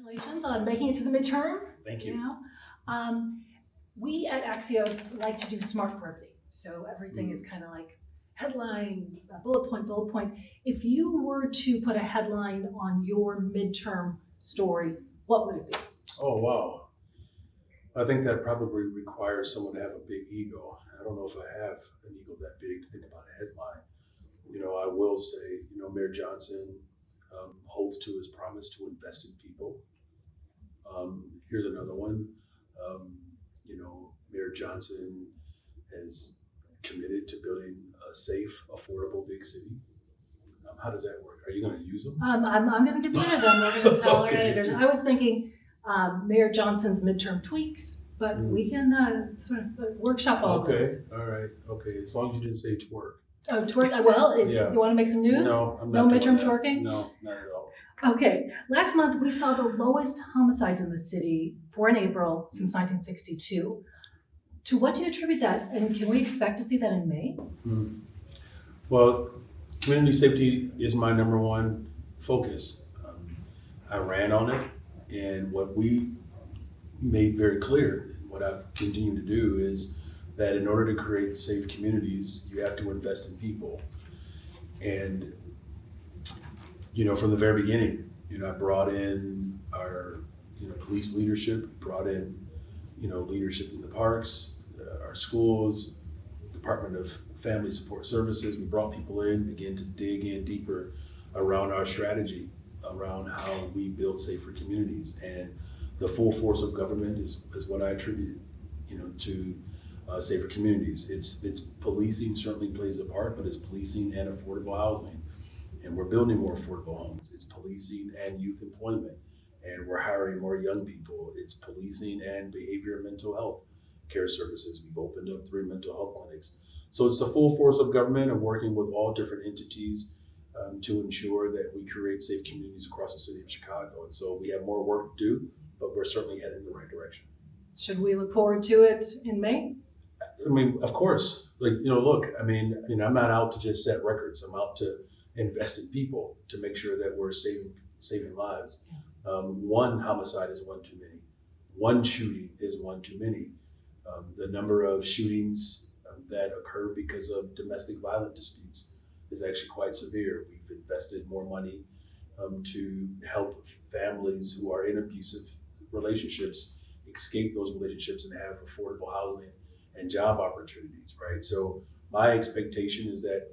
Congratulations on making it to the midterm. Thank you. We at Axios like to do smart brevity. So everything is kind of like headline, bullet point. If you were to put a headline on your midterm story, what would it be? Oh, wow. I think that probably requires someone to have a big ego. I don't know if I have an ego that big to think about a headline. I will say, Mayor Johnson holds to his promise to invest in people. Here's another one. Mayor Johnson has committed to building a safe, affordable big city. How does that work? Are you going to use them? I'm going to consider them. We're going to tell Okay. our editors. I was thinking Mayor Johnson's midterm tweaks, but we can sort of workshop all of those. Okay, all right, okay. As long as you didn't say twerk. Oh, twerk. Well, Yeah. You want to make some news? No, I'm No not doing midterm that. twerking? No, not at all. Okay. Last month, we saw the lowest homicides in the city for an April since 1962. To what do you attribute that? And can we expect to see that in May? Well, community safety is my number one focus. I ran on it, and what we made very clear, what I've continued to do, is that in order to create safe communities, you have to invest in people. And, from the very beginning, I brought in our, police leadership, brought in, leadership in the parks, our schools, Department of Family Support Services. We brought people in, began to dig in deeper around our strategy, around how we build safer communities. And the full force of government is what I attribute, to safer communities. It's policing certainly plays a part, but it's policing and affordable housing. And we're building more affordable homes. It's policing and youth employment. And we're hiring more young people. It's policing and behavior and mental health care services. We've opened up 3 mental health clinics. So it's the full force of government and working with all different entities to ensure that we create safe communities across the city of Chicago. And so we have more work to do, but we're certainly headed in the right direction. Should we look forward to it in May? I mean, of course, look, I'm not out to just set records. I'm out to invest in people to make sure that we're saving lives. One homicide is one too many. One shooting is one too many. The number of shootings that occur because of domestic violence disputes is actually quite severe. We've invested more money to help families who are in abusive relationships escape those relationships and have affordable housing and job opportunities, right? So my expectation is that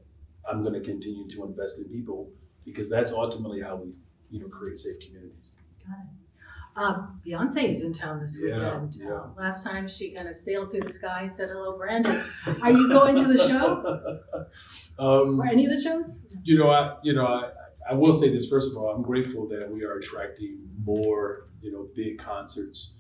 I'm going to continue to invest in people because that's ultimately how we, create safe communities. Got it. Beyonce is in town this Yeah, weekend. yeah. Last time she kind of sailed through the sky and said, "Hello, Brandon." Are you going to the show? Or any of the shows? I will say this. First of all, I'm grateful that we are attracting more, big concerts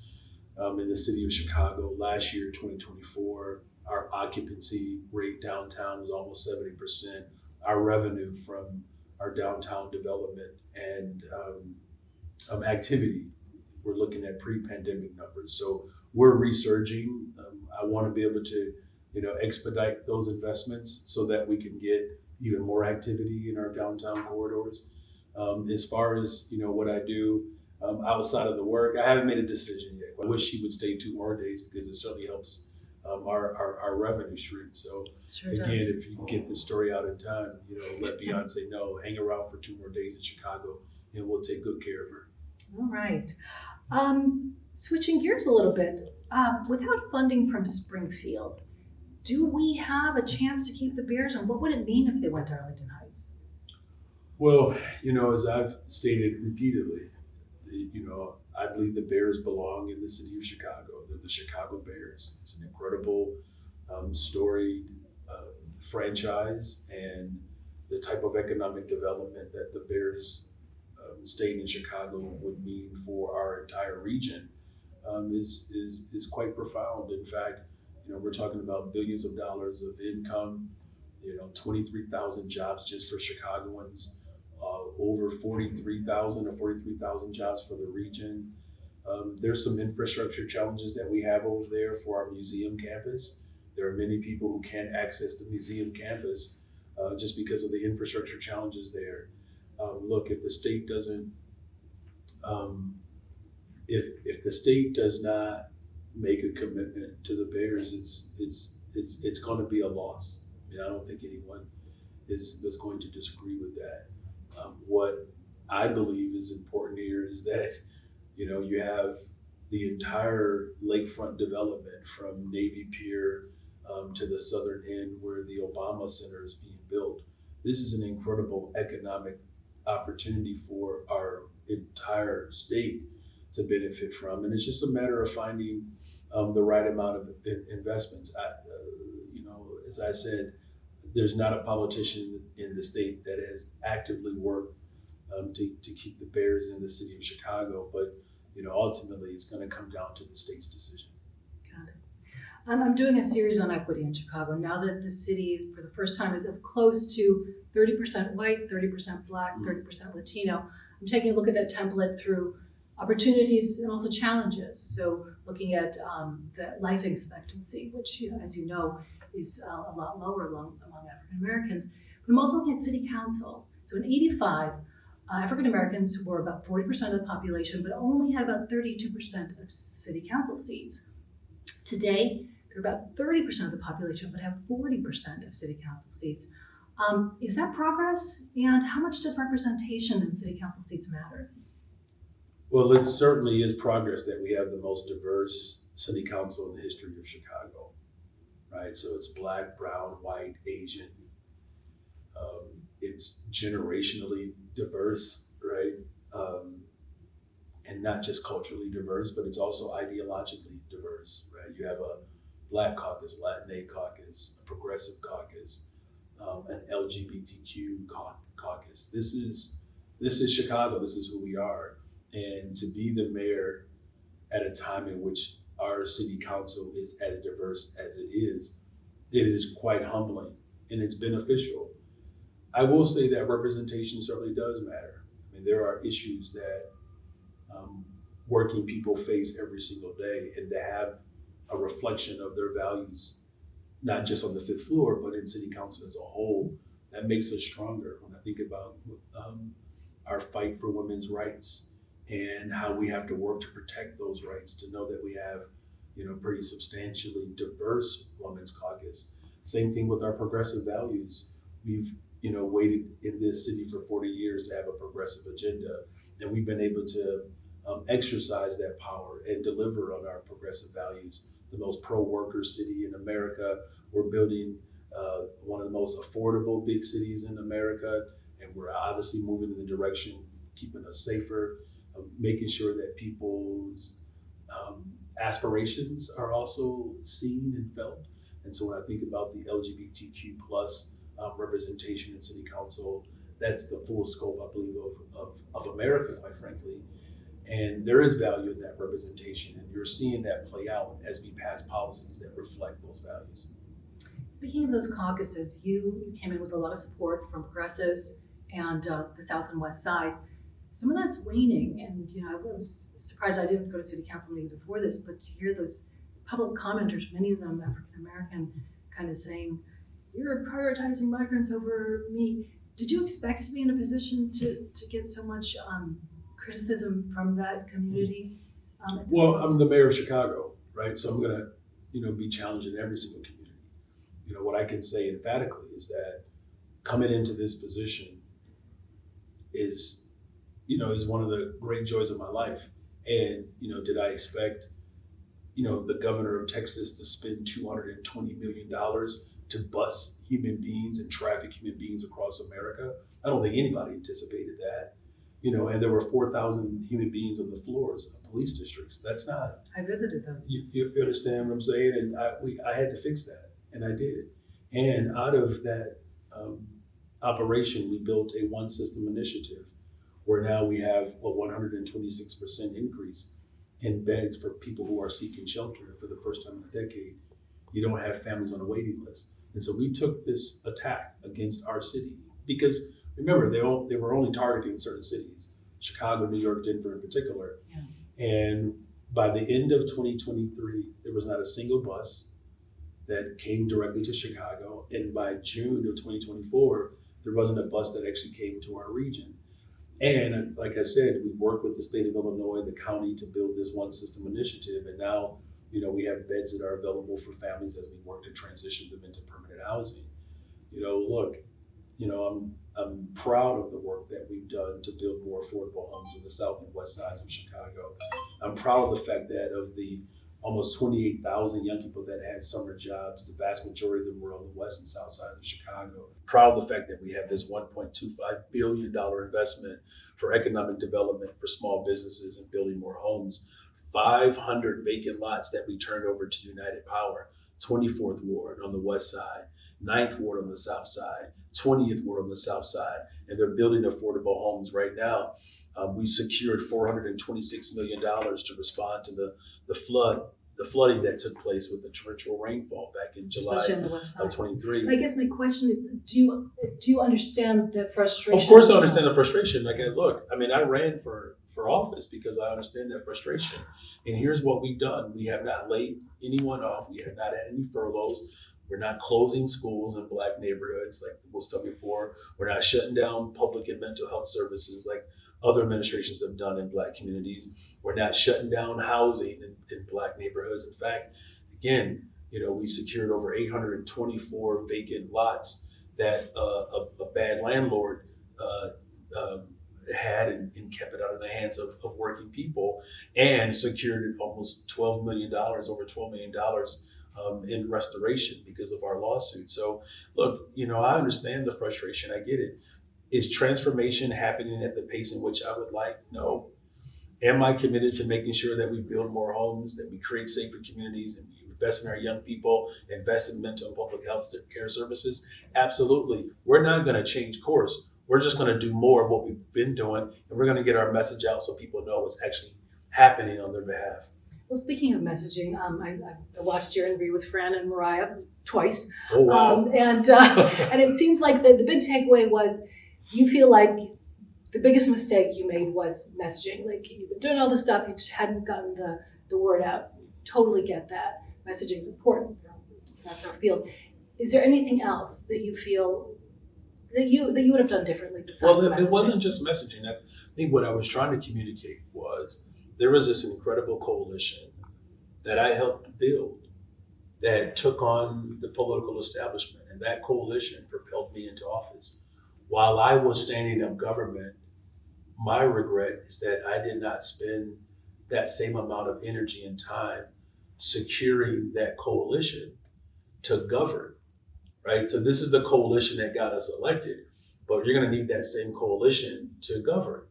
in the city of Chicago. Last year, 2024, our occupancy rate downtown was almost 70%. Our revenue from our downtown development and activity, we're looking at pre-pandemic numbers. So we're resurging. I want to be able to, expedite those investments so that we can get even more activity in our downtown corridors. As far as, what I do outside of the work, I haven't made a decision yet. I wish she would stay 2 more days because it certainly helps our revenue stream. So Sure again, does. if you can get this story out in time, let Beyonce know, hang around for 2 more days in Chicago and we'll take good care of her. All right. Switching gears a little bit, without funding from Springfield, do we have a chance to keep the Bears, and what would it mean if they went to Arlington Heights? Well, as I've stated repeatedly, I believe the Bears belong in the city of Chicago. They're the Chicago Bears. It's an incredible, storied franchise, and the type of economic development that the Bears staying in Chicago would mean for our entire region is quite profound. In fact, we're talking about billions of dollars of income, 23,000 jobs just for Chicagoans, over 43,000 jobs for the region. There's some infrastructure challenges that we have over there for our museum campus. There are many people who can't access the museum campus just because of the infrastructure challenges there. Look, if the state doesn't if the state does not make a commitment to the Bears, it's going to be a loss. I don't think anyone is going to disagree with that. What I believe is important here is that you have the entire lakefront development from Navy Pier to the southern end where the Obama Center is being built. This is an incredible economic opportunity for our entire state to benefit from, and it's just a matter of finding the right amount of investments. As I said, there's not a politician in the state that has actively worked to keep the Bears in the city of Chicago, but ultimately it's going to come down to the state's decision. Got it. I'm doing a series on equity in Chicago now that the city, for the first time, is as close to 30% white, 30% Black, 30% Latino. I'm taking a look at that template through opportunities and also challenges. So looking at the life expectancy, which, as you know, is a lot lower among African Americans. But I'm also looking at city council. So in '85, African Americans were about 40% of the population, but only had about 32% of city council seats. Today, they're about 30% of the population, but have 40% of city council seats. Is that progress? And how much does representation in city council seats matter? Well, it certainly is progress that we have the most diverse city council in the history of Chicago, right? So it's Black, brown, white, Asian. It's generationally diverse, right? And not just culturally diverse, but it's also ideologically diverse, right? You have a Black caucus, Latin caucus, a progressive caucus, an LGBTQ caucus. This is Chicago. This is who we are. And to be the mayor at a time in which our city council is as diverse as it is quite humbling and it's beneficial. I will say that representation certainly does matter. I mean, there are issues that working people face every single day, and to have a reflection of their values, not just on the fifth floor, but in city council as a whole, that makes us stronger. When I think about our fight for women's rights and how we have to work to protect those rights, to know that we have, pretty substantially diverse women's caucus. Same thing with our progressive values. We've, waited in this city for 40 years to have a progressive agenda, and we've been able to exercise that power and deliver on our progressive values. The most pro-worker city in America. We're building one of the most affordable big cities in America, and we're obviously moving in the direction keeping us safer, making sure that people's aspirations are also seen and felt. And so when I think about the LGBTQ plus representation in city council, that's the full scope, I believe, of America, quite frankly. And there is value in that representation, and you're seeing that play out as we pass policies that reflect those values. Speaking of those caucuses, you came in with a lot of support from progressives and the South and West Side. Some of that's waning, and I was surprised I didn't go to city council meetings before this, but to hear those public commenters, many of them African American, kind of saying, "You're prioritizing migrants over me." Did you expect to be in a position to get so much criticism from that community? Well, I'm the mayor of Chicago, right? So I'm gonna, be challenged in every single community. What I can say emphatically is that coming into this position is one of the great joys of my life. And, did I expect, the governor of Texas to spend $220 million to bus human beings and traffic human beings across America? I don't think anybody anticipated that. And there were 4,000 human beings on the floors of police districts. That's not. I visited those. You understand what I'm saying? And I had to fix that, and I did. And out of that operation, we built a one system initiative where now we have a 126% increase in beds for people who are seeking shelter. For the first time in a decade, you don't have families on a waiting list. And so we took this attack against our city because, remember, they were only targeting certain cities, Chicago, New York, Denver in particular. Yeah. And by the end of 2023, there was not a single bus that came directly to Chicago. And by June of 2024, there wasn't a bus that actually came to our region. And like I said, we worked with the state of Illinois, the county, to build this one system initiative. And now, we have beds that are available for families as we work to transition them into permanent housing. Look, I'm proud of the work that we've done to build more affordable homes in the south and west sides of Chicago. I'm proud of the fact that of the almost 28,000 young people that had summer jobs, the vast majority of them were on the west and south sides of Chicago. Proud of the fact that we have this $1.25 billion investment for economic development for small businesses and building more homes. 500 vacant lots that we turned over to United Power, 24th Ward on the west side, 9th Ward on the south side, 20th Ward on the south side, and they're building affordable homes right now. We secured $426 million to respond to the flooding that took place with the torrential rainfall back in July Especially on the west side. of 23. I guess my question is, do you understand the frustration? Of course I understand the frustration. I ran for office because I understand that frustration. And here's what we've done. We have not laid anyone off. We have not had any furloughs. We're not closing schools in Black neighborhoods like was done before. We're not shutting down public and mental health services like other administrations have done in Black communities. We're not shutting down housing in Black neighborhoods. In fact, again, we secured over 824 vacant lots that a bad landlord had and kept it out of the hands of working people, and secured almost $12 million, over $12 million in restoration because of our lawsuit. So look, I understand the frustration. I get it. Is transformation happening at the pace in which I would like? No. Am I committed to making sure that we build more homes, that we create safer communities, and we invest in our young people, invest in mental and public health care services? Absolutely. We're not going to change course. We're just going to do more of what we've been doing, and we're going to get our message out so people know what's actually happening on their behalf. Well, speaking of messaging, I watched your interview with Fran and Mariah twice. Oh, wow. And it seems like the big takeaway was you feel like the biggest mistake you made was messaging. Like, you've been doing all this stuff, you just hadn't gotten the word out. Totally get that. Messaging is important. That's our field. Is there anything else that you feel that you would have done differently besides Well, messaging? it wasn't just messaging. I think what I was trying to communicate was there was this incredible coalition that I helped build that took on the political establishment, and that coalition propelled me into office. While I was standing up government, my regret is that I did not spend that same amount of energy and time securing that coalition to govern, right? So this is the coalition that got us elected, but you're going to need that same coalition to govern.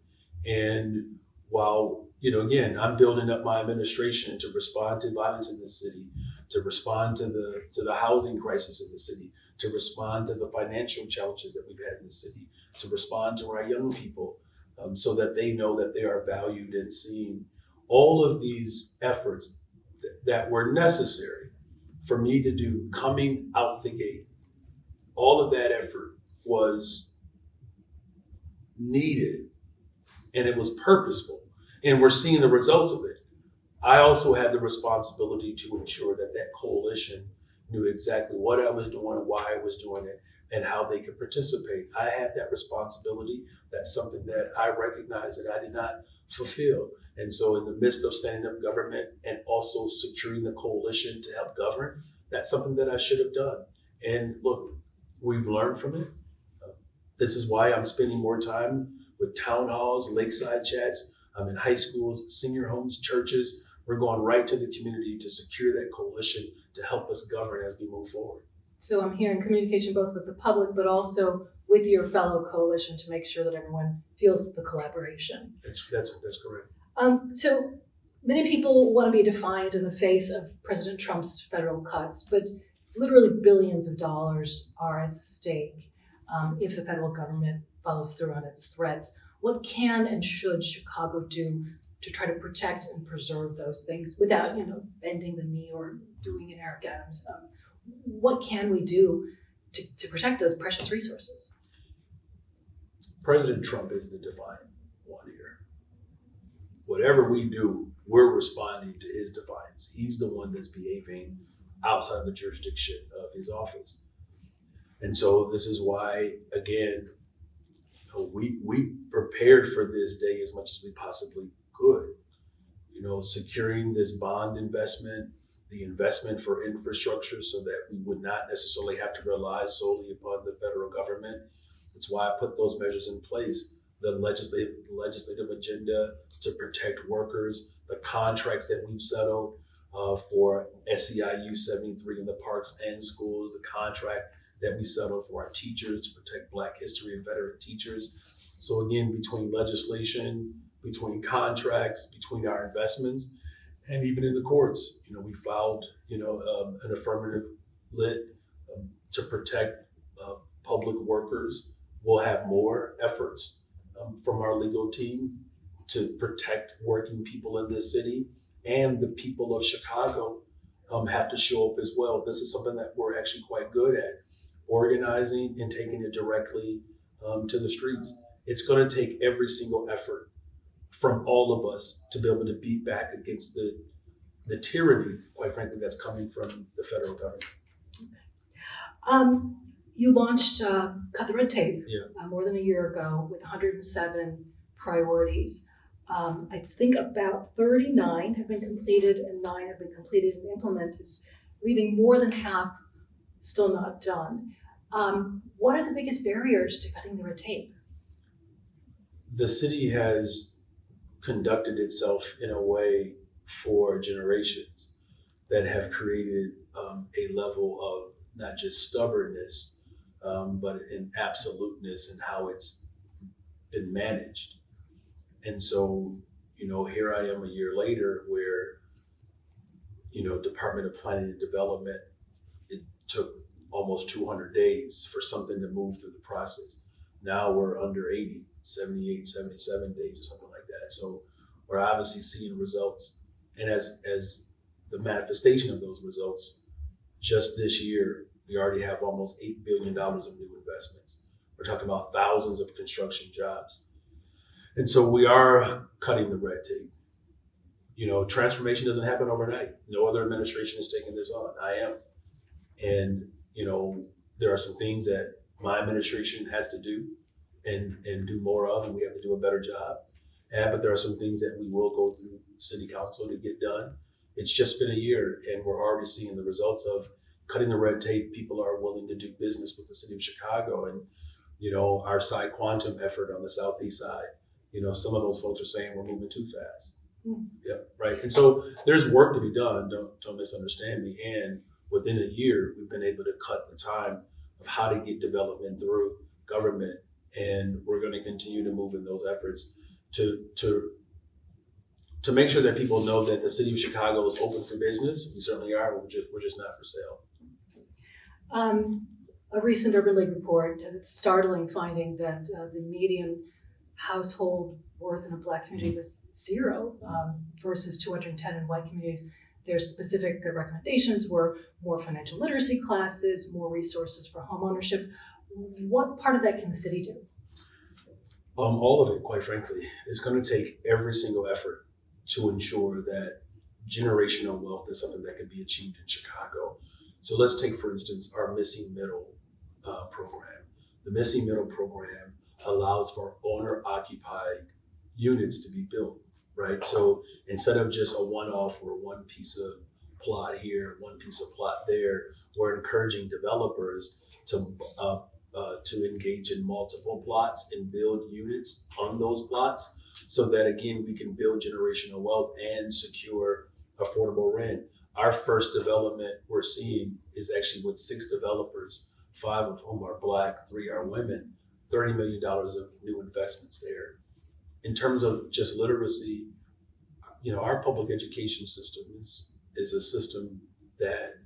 And while, again, I'm building up my administration to respond to violence in the city, to respond to the housing crisis in the city, to respond to the financial challenges that we've had in the city, to respond to our young people so that they know that they are valued and seen. All of these efforts that were necessary for me to do coming out the gate, all of that effort was needed, and it was purposeful, and we're seeing the results of it. I also had the responsibility to ensure that that coalition knew exactly what I was doing, why I was doing it, and how they could participate. I had that responsibility. That's something that I recognize that I did not fulfill. And so in the midst of standing up government and also securing the coalition to help govern, that's something that I should have done. And look, we've learned from it. This is why I'm spending more time with town halls, lakeside chats. I'm in high schools, senior homes, churches. We're going right to the community to secure that coalition to help us govern as we move forward. So I'm hearing communication both with the public, but also with your fellow coalition to make sure that everyone feels the collaboration. That's correct. So many people want to be defined in the face of President Trump's federal cuts, but literally billions of dollars are at stake if the federal government follows through on its threats. What can and should Chicago do to try to protect and preserve those things without, bending the knee or doing an Eric Adams? What can we do to protect those precious resources? President Trump is the defiant one here. Whatever we do, we're responding to his defiance. He's the one that's behaving outside the jurisdiction of his office. And so this is why, again, we prepared for this day as much as we possibly could. Securing this bond investment, the investment for infrastructure so that we would not necessarily have to rely solely upon the federal government. That's why I put those measures in place. The legislative agenda to protect workers, the contracts that we've settled for SEIU 73 in the parks and schools, the contract that we settled for our teachers to protect Black history and veteran teachers. So again, between legislation, between contracts, between our investments, and even in the courts, we filed, an affirmative lit to protect public workers. We'll have more efforts from our legal team to protect working people in this city, and the people of Chicago have to show up as well. This is something that we're actually quite good at, organizing and taking it directly to the streets. It's going to take every single effort from all of us to be able to beat back against the tyranny, quite frankly, that's coming from the federal government. You launched Cut the Red Tape more than a year ago with 107 priorities. I think about 39 have been completed and 9 have been completed and implemented, leaving more than half still not done. What are the biggest barriers to cutting the red tape? The city has conducted itself in a way for generations that have created a level of not just stubbornness, but an absoluteness in how it's been managed. And so, here I am a year later where, Department of Planning and Development, it took almost 200 days for something to move through the process. Now we're under 80, 78, 77 days or something like that. So we're obviously seeing results. And as the manifestation of those results, just this year, we already have almost $8 billion of new investments. We're talking about thousands of construction jobs. And so we are cutting the red tape. Transformation doesn't happen overnight. No other administration is taking this on. I am. And, there are some things that my administration has to do and do more of, and we have to do a better job. But there are some things that we will go through city council to get done. It's just been a year, and we're already seeing the results of cutting the red tape. People are willing to do business with the city of Chicago, and our Psi Quantum effort on the southeast side. Some of those folks are saying we're moving too fast. Yeah, right. And so there's work to be done. Don't misunderstand me. And within a year, we've been able to cut the time of how to get development through government, and we're going to continue to move in those efforts to make sure that people know that the city of Chicago is open for business. We certainly are. We're just not for sale. A recent Urban League report, and it's startling finding that the median household worth in a Black community was 0 versus 210 in white communities. Their specific recommendations were more financial literacy classes, more resources for home ownership. What part of that can the city do? All of it, quite frankly. It's going to take every single effort to ensure that generational wealth is something that can be achieved in Chicago. So let's take, for instance, our Missing Middle program. The Missing Middle program allows for owner-occupied units to be built, right? So instead of just a one-off or one piece of plot here, one piece of plot there, we're encouraging developers to engage in multiple plots and build units on those plots so that, again, we can build generational wealth and secure affordable rent. Our first development we're seeing is actually with 6 developers, 5 of whom are Black, 3 are women, $30 million of new investments there. In terms of just literacy, our public education system is a system that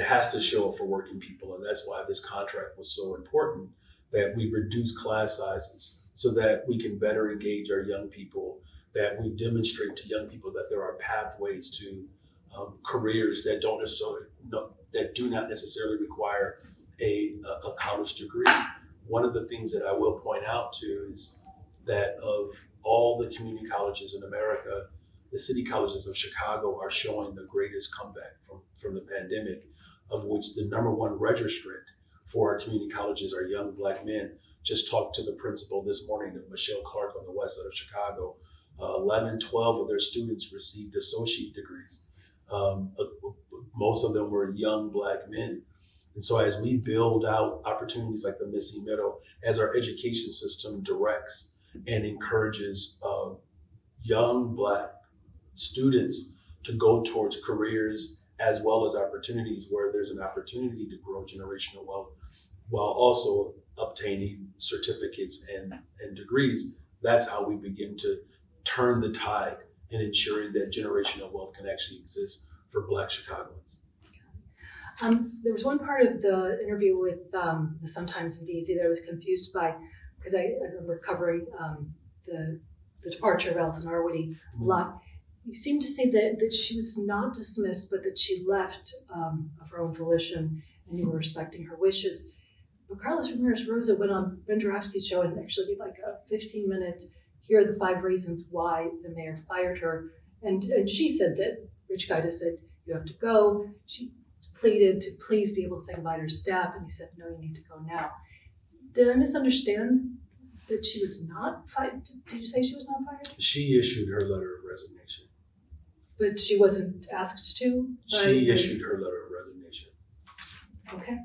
has to show up for working people. And that's why this contract was so important, that we reduce class sizes so that we can better engage our young people, that we demonstrate to young people that there are pathways to careers that do not necessarily require a college degree. One of the things that I will point out too is that of all the community colleges in America, the city colleges of Chicago are showing the greatest comeback from the pandemic, of which the #1 registrant for our community colleges are young Black men. just talked to the principal this morning of Michelle Clark on the west side of Chicago. 11, 12 of their students received associate degrees. Most of them were young Black men. And so as we build out opportunities like the Missy Meadow, as our education system directs and encourages young Black students to go towards careers as well as opportunities where there's an opportunity to grow generational wealth while also obtaining certificates and degrees, that's how we begin to turn the tide in ensuring that generational wealth can actually exist for Black Chicagoans. There was one part of the interview with the Sun-Times and BZ that I was confused by, because I remember covering the departure of Alton Arwady a lot. You seemed to say that she was not dismissed, but that she left of her own volition, and you were respecting her wishes. But Carlos Ramirez Rosa went on Ben Jarofsky's show and actually gave like a 15-minute, here are the 5 reasons why the mayor fired her. And she said that Rich Gaida said, you have to go. She pleaded to please be able to say goodbye to her staff, and he said, no, you need to go now. Did I misunderstand that she was not fired? Did you say she was not fired? She issued her letter of resignation. But she wasn't asked to? She issued her letter of resignation. Okay.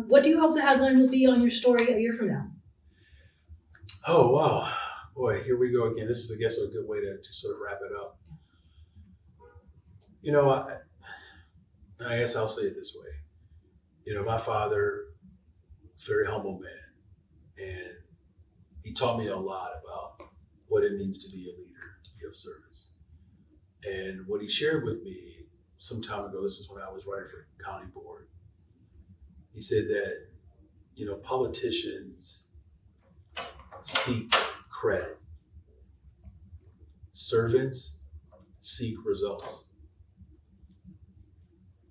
What do you hope the headline will be on your story a year from now? Oh, wow. Boy, here we go again. This is, I guess, a good way to sort of wrap it up. You know, I guess I'll say it this way. You know, my father was a very humble man, and he taught me a lot about what it means to be a leader, to be of service. And what he shared with me some time ago, this is when I was running for county board, he said that, you know, politicians seek credit. Servants seek results.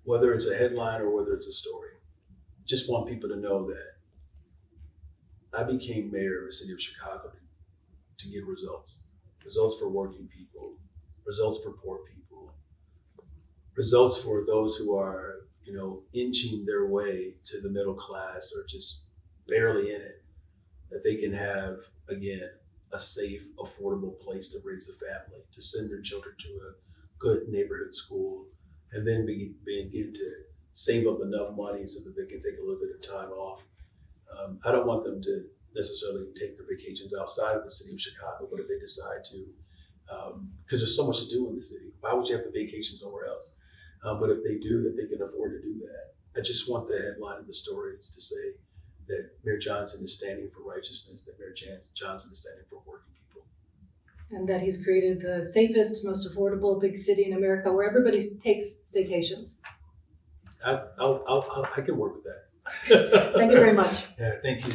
Whether it's a headline or whether it's a story. Just want people to know that I became mayor of the city of Chicago to get results. Results for working people, results for poor people, results for those who are, you know, inching their way to the middle class or just barely in it, that they can have, again, a safe, affordable place to raise a family, to send their children to a good neighborhood school, and then begin to save up enough money so that they can take a little bit of time off. I don't want them to necessarily take their vacations outside of the city of Chicago, but if they decide to, because there's so much to do in the city, why would you have to vacation somewhere else? But if they do, that they can afford to do that. I just want the headline of the stories to say that Mayor Johnson is standing for righteousness, that Mayor Johnson is standing for working people. And that he's created the safest, most affordable big city in America where everybody takes staycations. I can work with that. Thank you very much. Yeah, thank you.